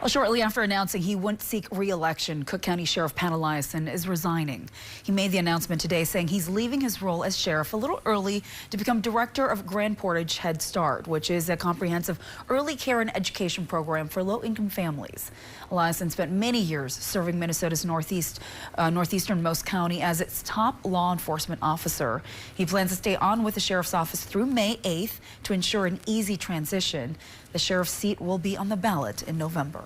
Well, shortly after announcing he wouldn't seek re-election, Cook County Sheriff Pat Eliasen is resigning. He made the announcement today saying he's leaving his role as sheriff a little early to become director of Grand Portage Head Start, which is a comprehensive early care and education program for low-income families. Eliasen spent many years serving Minnesota's northeasternmost county as its top law enforcement officer. He plans to stay on with the sheriff's office through May 8th to ensure an easy transition. The sheriff's seat will be on the ballot in November.